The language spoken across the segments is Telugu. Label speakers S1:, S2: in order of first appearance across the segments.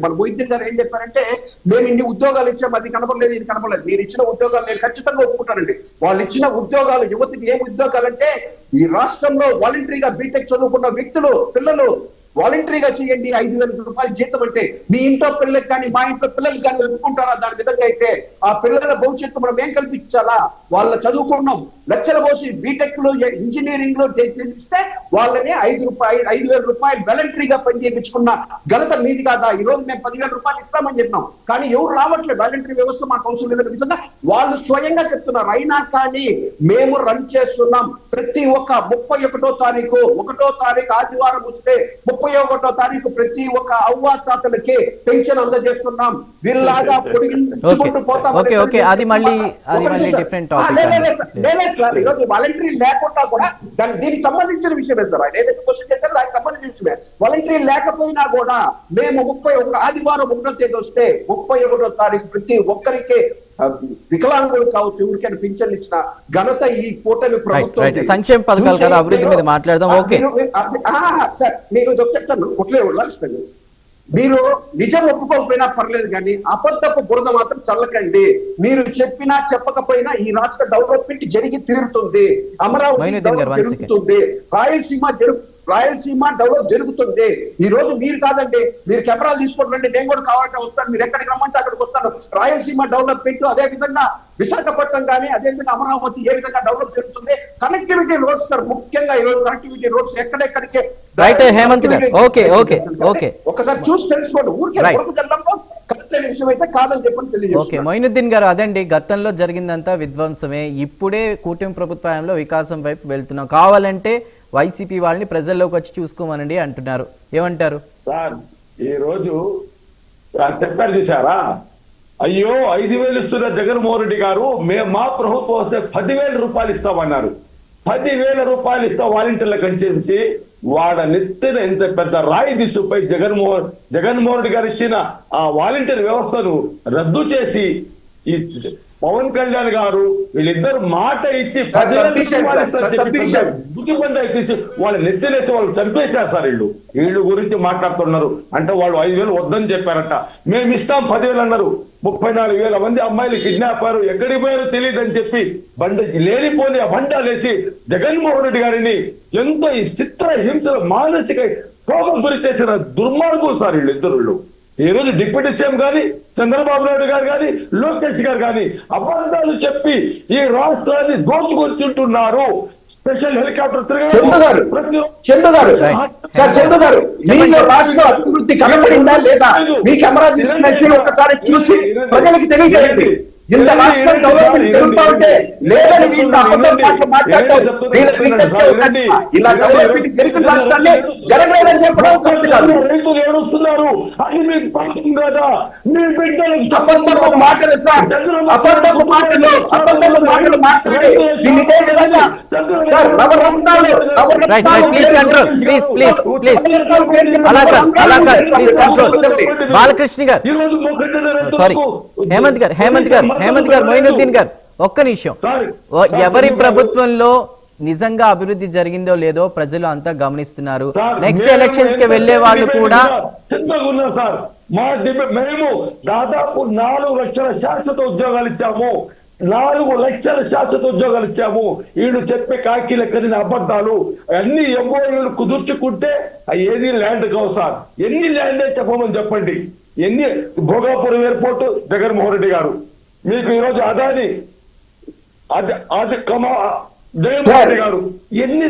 S1: మన మొయిద్దీన్ గారు ఏం చెప్పారంటే మేము ఇన్ని ఉద్యోగాలు ఇచ్చాము, అది కనపడలేదు, ఇది కనపడలేదు. మీరు ఇచ్చిన ఉద్యోగాలు నేను ఖచ్చితంగా ఒప్పుకుంటానండి. వాళ్ళు ఇచ్చిన ఉద్యోగాలు యువతికి ఏం ఉద్యోగాలు అంటే, ఈ రాష్ట్రంలో వాలంటరీగా బీటెక్ చదువుకున్న వ్యక్తులు పిల్లలు వాలంటరీగా చేయండి, 5,000 రూపాయలు జీతం అంటే మీ ఇంట్లో పిల్లలకి కానీ మా ఇంట్లో పిల్లలకి కానీ ఒప్పుకుంటారా? దాని విధంగా అయితే ఆ పిల్లల భవిష్యత్తు మనం ఏం కల్పించాలా? వాళ్ళ చదువుకున్నాం లక్షలు పోసి బీటెక్ లో ఇంజనీరింగ్ లో చేపిస్తే వాళ్ళని 5,000 రూపాయలు వాలంటరీగా పని చేయించుకున్న ఘనత మీది కాదా? ఈ రోజు మేము 10,000 రూపాయలు ఇస్తామని చెప్పినాం, కానీ ఎవరు రావట్లేదు. వాలంటరీ వ్యవస్థ మాకు అవసరం లేదనే విధంగా వాళ్ళు స్వయంగా చెప్తున్నారు. అయినా కానీ మేము రన్ చేస్తున్నాం. ప్రతి ఒక్క 31వ తారీఖు ఆదివారం వస్తే 31వ తారీఖు ప్రతి ఒక్క అవ్వాతాతలకి పెన్షన్ అందజేస్తున్నాం. వీళ్ళలాగా పొడిగించుకుంటూ పోతాం.
S2: అది మళ్ళీ డిఫరెంట్ టాపిక్.
S1: సార్ ఈరోజు వాలంటరీ లేకుండా కూడా దీనికి సంబంధించిన విషయమే సార్. ఆయన ఏదైతే క్వశ్చన్ చేశారో దానికి సంబంధించిన విషయమే. వాలంటరీ లేకపోయినా కూడా మేము 31 ఆదివారం 1వ తేదీ వస్తే 31వ తారీఖు ప్రతి ఒక్కరికి వికలాంగులు కావచ్చు, ఎవరికైనా పింఛన్లు ఇచ్చిన ఘనత ఈ కూటమి ప్రభుత్వం.
S2: సంక్షేమ పథకాలు కదా, అభివృద్ధి మీద మాట్లాడదాం. ఓకే
S1: సార్ మీరు చెప్తాను, ఒకటే ఇష్టం. మీరు నిజం ఒప్పుకోకపోయినా పర్లేదు, కానీ అబద్ధపు బురద మాత్రం చల్లకండి. మీరు చెప్పినా చెప్పకపోయినా ఈ రాష్ట్ర డెవలప్మెంట్ జరిగి తీరుతుంది. అమరావతి జరుగుతుంది, రాయలసీమ డెవలప్ జరుగుతుంది. ఈ రోజు మీరు కాదండి, మీరు కెమెరాలు తీసుకుంటారండి, నేను కూడా కావాలంటే వస్తాను, మీరు ఎక్కడికి రమ్మంటే అక్కడికి వస్తాను. రాయలసీమ డెవలప్మెంట్, అదే విధంగా విశాఖపట్నం కానీ అదే విధంగా అమరావతి ఏ విధంగా డెవలప్ జరుగుతుంది. కనెక్టివిటీ రోడ్స్ సార్, ముఖ్యంగా ఈ రోజు కనెక్టివిటీ రోడ్స్ ఎక్కడెక్కడికి
S2: హేమంత్ గారు
S1: ఒకసారి చూసి తెలుసుకోండి. ఊరికే విషయం అయితే కాదని చెప్పని తెలియజేస్తున్నారు.
S2: మొయినుద్దీన్ గారు, అదండి గతంలో జరిగిందంతా విధ్వంసమే. ఇప్పుడే కూటమి ప్రభుత్వంలో వికాసం వైపు వెళ్తున్నాం, కావాలంటే వైసీపీ వాళ్ళని ప్రజల్లోకి వచ్చి చూసుకోమనండి అంటున్నారు. ఏమంటారు
S3: సార్? ఈ రోజు చెప్పారు చూసారా, అయ్యో 5,000 ఇస్తున్న జగన్మోహన్ రెడ్డి గారు మా ప్రభుత్వం వస్తే 10,000 రూపాయలు ఇస్తామన్నారు. 10,000 రూపాయలు ఇస్తాం వాలంటీర్లకు అని చెప్పి వాడ నెత్తిన ఎంత పెద్ద రాయి దిశపై జగన్మోహన్ రెడ్డి గారు ఇచ్చిన ఆ వాలంటీర్ వ్యవస్థను రద్దు చేసి ఈ పవన్ కళ్యాణ్ గారు వీళ్ళిద్దరు మాట ఇచ్చి 10,000 ఇచ్చి వాళ్ళు నెత్తినేసి వాళ్ళు చంపేశారు సార్. వీళ్ళు గురించి మాట్లాడుతున్నారు అంటే వాళ్ళు 5,000 వద్దని చెప్పారట. మేము ఇస్తాం 10,000 అన్నారు. 34,000 మంది అమ్మాయిలు కిడ్నాప్ అయ్యారు, ఎక్కడికి పోయారో తెలియదని చెప్పి లేనిపోని ఆ బండాలేసి జగన్మోహన్ రెడ్డి గారిని ఎంతో ఈ చిత్ర హింసల మానసిక క్షోభం గురి చేసిన దుర్మార్గులు సార్ వీళ్ళిద్దరు. ఈ రోజు డిప్యూటీ సీఎం గాని చంద్రబాబు నాయుడు గారు కానీ లోకేష్ గారు కానీ అబద్ధాలు చెప్పి ఈ రాష్ట్రాన్ని దోచుకొచ్చుంటున్నారు. స్పెషల్ హెలికాప్టర్
S1: అభివృద్ధి కనపడిందా లేదా? మీ కెమెరా తీసుకుని ఒకసారి చూసి ప్రజలకు తెలియజేయండి. ఇంత రాష్ట్రం డెవలప్మెంట్ జరుగుతూ ఉంటే లేదని వీళ్ళు అబద్ధం మాట్లాడటం, ఇలా డెవలప్మెంట్ జరిగిన రాష్ట్రాన్ని జరగలేదని చెప్పడం కరెక్ట్ కాదు.
S3: రైతులు ఏడుస్తున్నారు, అది మీకు పాపం కదా? మీ బిడ్డలకు
S1: అబద్ధపు మాటలు సార్, అబద్ధపు మాటలు మాట్లాడి ఇదే విధంగా
S2: బాలకృష్ణ గారు, సారీ హేమంత్ గారు మొయినుద్దీన్ గారు, ఒక్క నిమిషం. ఎవరి ప్రభుత్వంలో నిజంగా అభివృద్ధి జరిగిందో లేదో ప్రజలు అంతా గమనిస్తున్నారు. నెక్స్ట్ ఎలక్షన్స్ కి వెళ్లే వాళ్ళు కూడా
S3: సార్ మేము దాదాపు 4 లక్షల శాశ్వత ఉద్యోగాలు ఇచ్చాము. 4 లక్షల శాశ్వత ఉద్యోగాలు ఇచ్చాము. వీళ్ళు చెప్పే కాకి లెక్కని అబద్ధాలు అన్ని ఎంఓయూలు కుదుర్చుకుంటే ఏది ల్యాండ్ కావు సార్. ఎన్ని ల్యాండ్ చెప్పమని చెప్పండి. ఎన్ని భోగాపురం ఎయిర్పోర్ట్ జగన్మోహన్ రెడ్డి గారు, మీకు ఈరోజు అదాని జగన్మోహన్ రెడ్డి గారు ఎన్ని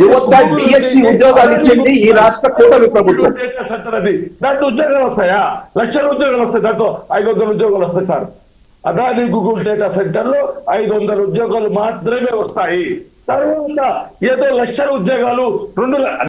S1: ఉద్యోగాలు ఇచ్చింది ఈ రాష్ట్ర కూటమి ప్రభుత్వం.
S3: దాంట్లో ఉద్యోగాలు వస్తాయా? లక్షల ఉద్యోగాలు వస్తాయి, దాంట్లో 500 ఉద్యోగాలు వస్తాయి sir. Adani Google data centre లో 500 ఉద్యోగాలు మాత్రమే వస్తాయి. తర్వాత ఏదో లక్షల ఉద్యోగాలు 2